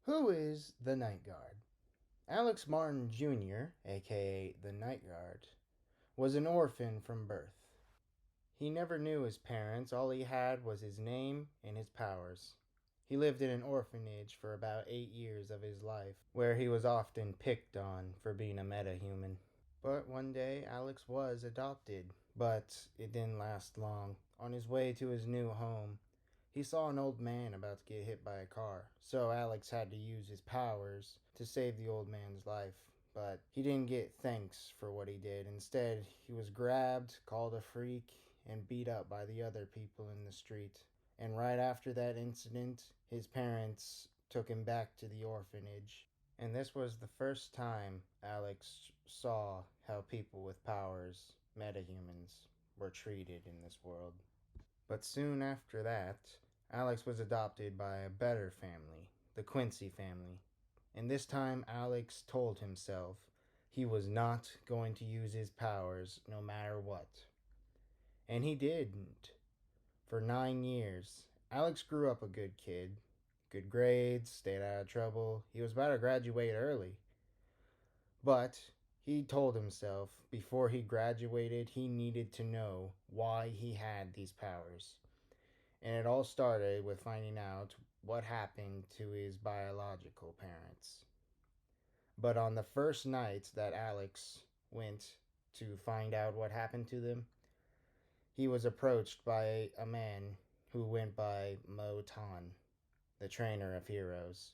Who is the Night Guard? Alex Martin Jr., aka the NightGuard, was an orphan from birth. He never knew his parents, all he had was his name and his powers. He lived in an orphanage for about 8 years of his life, where he was often picked on for being a metahuman. But one day, Alex was adopted, but it didn't last long. On his way to his new home, he saw an old man about to get hit by a car, so Alex had to use his powers to save the old man's life. But he didn't get thanks for what he did. Instead, he was grabbed, called a freak, and beat up by the other people in the street. And right after that incident, his parents took him back to the orphanage. And this was the first time Alex saw how people with powers, metahumans, were treated in this world. But soon after that, Alex was adopted by a better family, the Quincy family. And this time, Alex told himself he was not going to use his powers no matter what. And he didn't. For 9 years, Alex grew up a good kid. Good grades, stayed out of trouble. He was about to graduate early. But he told himself before he graduated he needed to know why he had these powers. And it all started with finding out what happened to his biological parents. But on the first night that Alex went to find out what happened to them, he was approached by a man who went by Motan, the trainer of heroes.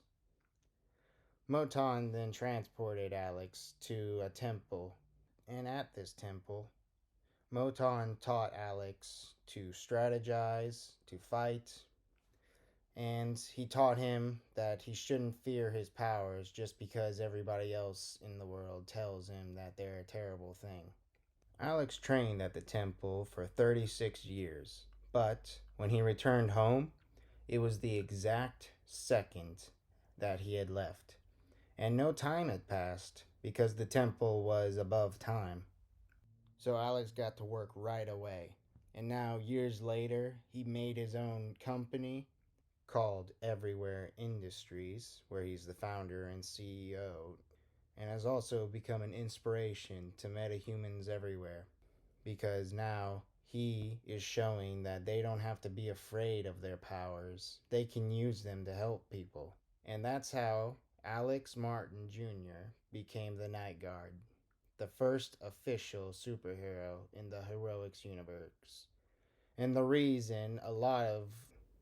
Motan then transported Alex to a temple, and at this temple, Motan taught Alex to strategize, to fight, and he taught him that he shouldn't fear his powers just because everybody else in the world tells him that they're a terrible thing. Alex trained at the temple for 36 years, but when he returned home, it was the exact second that he had left. And no time had passed because the temple was above time. So Alex got to work right away. And now, years later, he made his own company called Everywhere Industries, where he's the founder and CEO, and has also become an inspiration to metahumans everywhere because now he is showing that they don't have to be afraid of their powers. They can use them to help people. And that's how Alex Martin Jr. became the Night Guard, the first official superhero in the Heroics universe. And the reason a lot of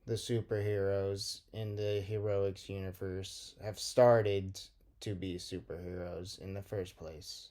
the superheroes in the Heroics universe have started to be superheroes in the first place.